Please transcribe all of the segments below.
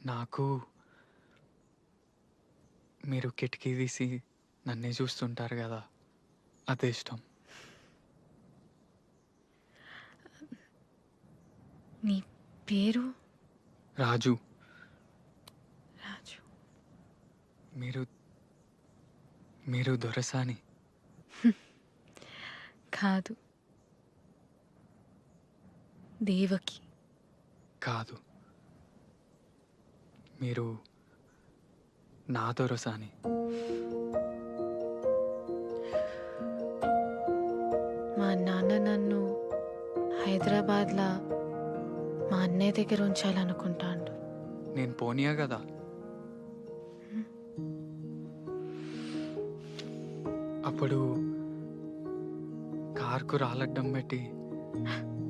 నాకు మీరు కిటికీ తీసి నన్నే చూస్తుంటారు కదా, అదే ఇష్టం. నీ పేరు? రాజు. రాజు. మీరు మీరు దొరసాని. కాదు, దేవకి. కాదు, మీరు నా దొరసాని. మా నాన్న నన్ను హైదరాబాద్లో మా అన్నయ్య దగ్గర ఉంచాలనుకుంటాడు. నేను పోనీయా కదా. అప్పుడు కార్కు రాలడ్డం పెట్టి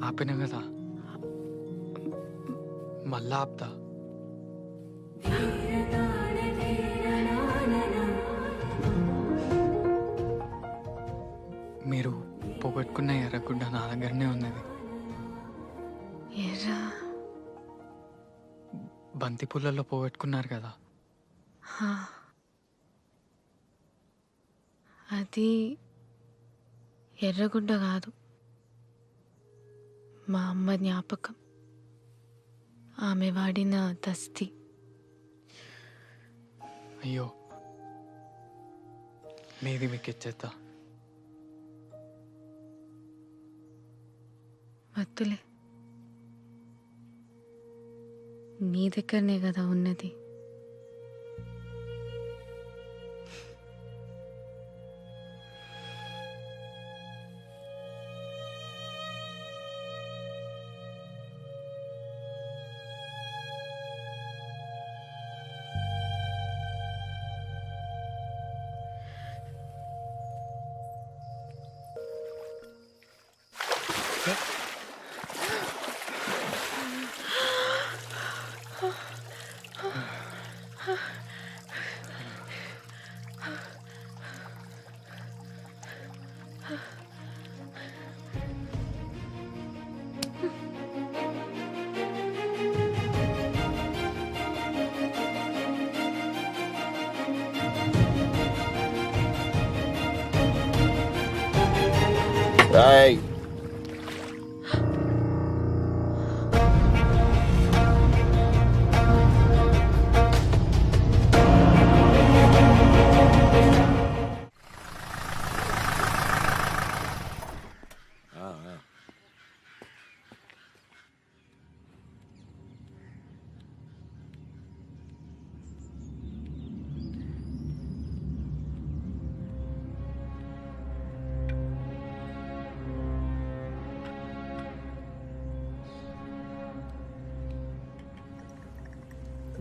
ఆపిన కదా, మళ్ళా ఆపుతా. మీరు పోగొట్టుకున్న ఎర్రగుడ్డ నా దగ్గరనే ఉన్నది. ఎర్రా? బంతి పూలలో పోగొట్టుకున్నారు కదా. హా. అది ఎర్రగుడ్డ కాదు, మా అమ్మ జ్ఞాపకం. ఆమె వాడిన దస్తి. అయ్యో, మీది మీకు ఇచ్చేస్తా. వద్దులే, నీ దగ్గరనే కదా ఉన్నది. Hey.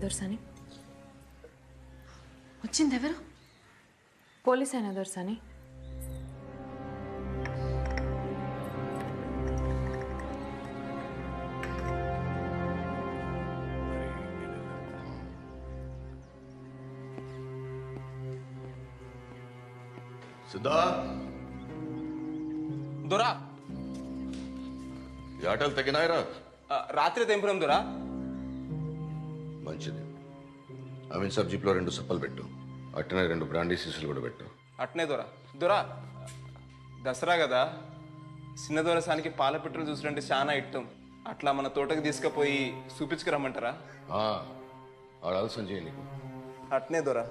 దొరసాని వచ్చింది. ఎవరు? పోలీస్ అయినా దొరసాని? సిద్ధా, దొరా ఈ ఆటలు తగినాయరా? రాత్రి తెంపురం దొరా. మంచిది. అమీన్ సాబ్ జీప్లో 2 సప్పలు పెట్టు, అట్టనే 2 బ్రాండీ సీసులు కూడా పెట్టు. అట్నే దొరా. దొరా, దసరా కదా, చిన్న దొరసానికి పాల పెట్రోల్ చూసినంటే చాలా ఇట్టం. అట్లా మన తోటకి తీసుకుపోయి చూపించుకురమ్మంటారా? ఆడ ఆలస్యం చేయి నీకు. అట్నే దొరా.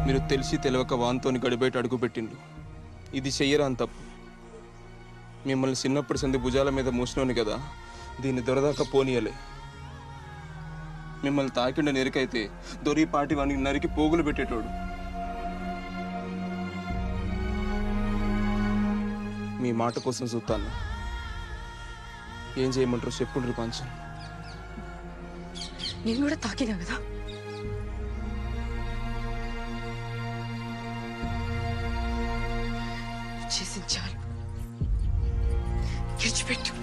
మీరు తెలిసి తెలియక వాన్తోని గడిబయట అడుగుపెట్టిండు. ఇది చెయ్యరాని తప్పు. మిమ్మల్ని చిన్నప్పటి సంది భుజాల మీద మూసినోని కదా, దీన్ని దొరదాకా పోనీయలే. మిమ్మల్ని తాకిండ నెరికైతే దొరి పాటి వానికి నరికి పోగులు పెట్టేటోడు. మీ మాట కోసం చూస్తాను. ఏం చేయమంటారు చెప్పుండ్రి పంచం. నేను కూడా తాకినా కదా. చేసింది చాలు, విడిచిపెట్టు.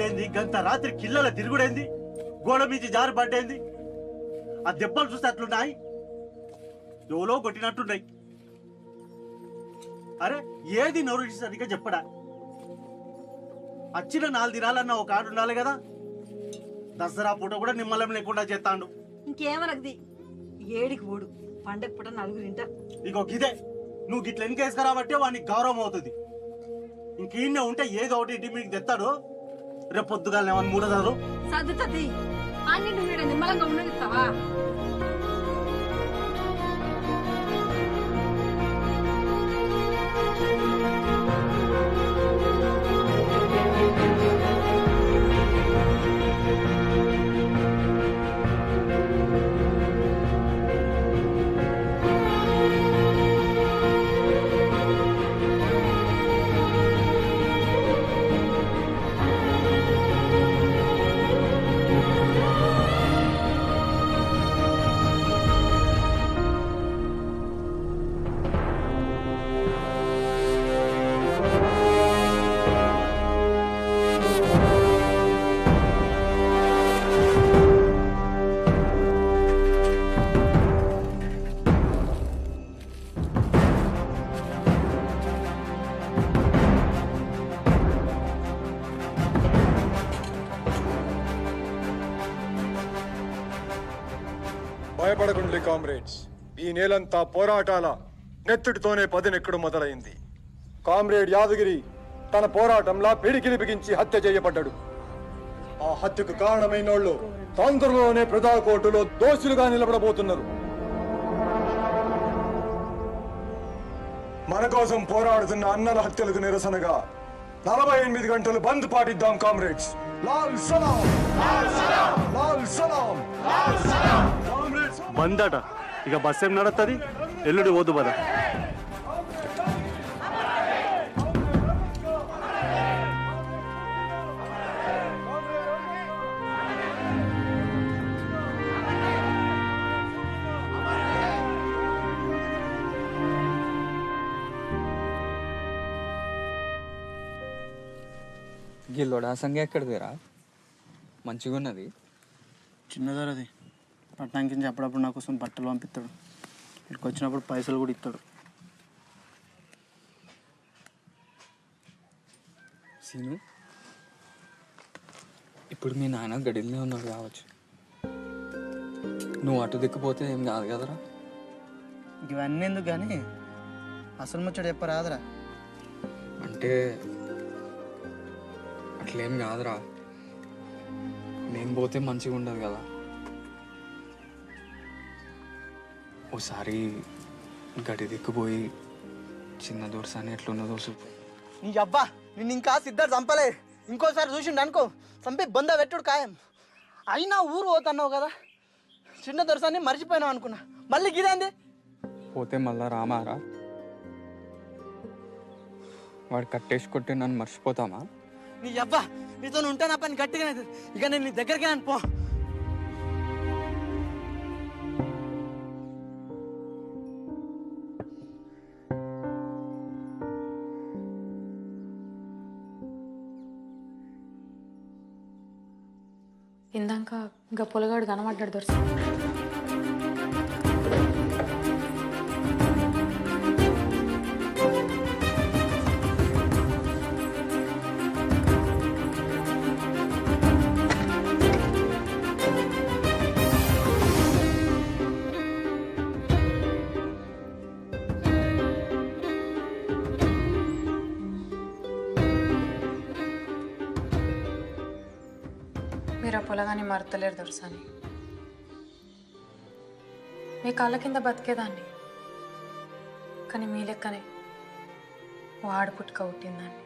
లేంది గంత రాత్రి కిల్లల తిరుగుడైంది, గోడ మీద జారి పడ్డైంది. ఆ దెబ్బలు చూస్తే అట్లున్నాయి, ఎవలో కొట్టినట్టున్నాయి. అరే ఏది నోరు సరిగ్గా చెప్పడా? వచ్చిన 4 దినాలన్నా ఒక ఆడు ఉండాలి కదా. దసరా పూట కూడా నిమ్మలం లేకుండా చేస్తాడు. ఇంకేమనది ఏడికి ఓడు పండగ పూట 4 తింటారు. ఇగో గిదే నువ్వు గిట్ల ఎన్కేసుకురాబట్టే వానికి గౌరవం అవుతుంది. ఇంకీన్నే ఉంటే ఏదో ఒకటి ఇంటి మీకు తెస్తాడు. రేపు పొద్దుగా ఏమన్నా మూడదారు సర్దుతుంది. అన్ని నువ్వు నిమ్మలంగా ఉండనిస్తావా? భయపడకండి కామ్రేడ్స్, ఈ నేలంతా పోరాటాల నెత్తుడితోనే పదునెక్కడం మొదలైంది. కామ్రేడ్ యాదగిరి తన పోరాటంలా పిడికిలి బిగించి హత్య చేయబడ్డాడు. ఆ హత్యకు కారణమైనోళ్ళు తొందరలోనే ప్రజా కోర్టులో దోషులుగా నిలబడబోతున్నారు. మన కోసం పోరాడుతున్న అన్నల హత్యలకు నిరసనగా 48 గంటలు బంద్ పాటిద్దాం కామ్రేడ్స్. లాల్ సలాం, లాల్ సలాం. బందట ఇక బస్ ఏం నడుస్తుంది, ఎల్లుడి పోదు బదా. గిల్లోడా సంఖ్య ఎక్కడిదిరా? మంచిగా ఉన్నది. చిన్నదారది పట్టణానికి అప్పుడప్పుడు నా కోసం బట్టలు పంపిస్తాడు. ఇక్కడికి వచ్చినప్పుడు పైసలు కూడా ఇస్తాడు. సీను, ఇప్పుడు మీ నాన్న గడిలోనే ఉన్నాడు కావచ్చు. నువ్వు అటు దిక్కుపోతే ఏం కాదు కదరా? ఇవన్నీ ఎందుకు కానీ అసలు ముచ్చట చెప్పరాదురా. అంటే అట్లేం కాదురా, నేను పోతే మంచిగా ఉండదు కదా. ఓసారి గడి దిక్కుపోయి చిన్న దోర్సాని ఎట్లున్నదో చూపు. నీ అబ్బా నిన్ను ఇంకా సిద్ధార్థ చంపలే. ఇంకోసారి చూసిండు అనుకో చంపి బొంద పెట్టుడు ఖాయం. అయినా ఊరు పోతున్నావు కదా, చిన్న దొరసాన్ని మర్చిపోయినావు అనుకున్నా, మళ్ళీ గిదేంది? పోతే మళ్ళా రామారా? వాడు కట్టేసి కొట్టి నన్ను మర్చిపోతామా? నీ అబ్బా, నీతో ఉంటా నా పని గట్టిగానే అవుతుంది. ఇక నేను నీ దగ్గరికి రాను పో. ఇందాక ఇంకా పొలగాడు కనబడ్డాడు దొరస. మీరు ఆ పొలగాని మరతలేరు దొరసాని. మీ కాళ్ళ కింద బతికేదాన్ని, కానీ మీ లెక్కనే వాడు పుట్టుక పుట్టిందాన్ని.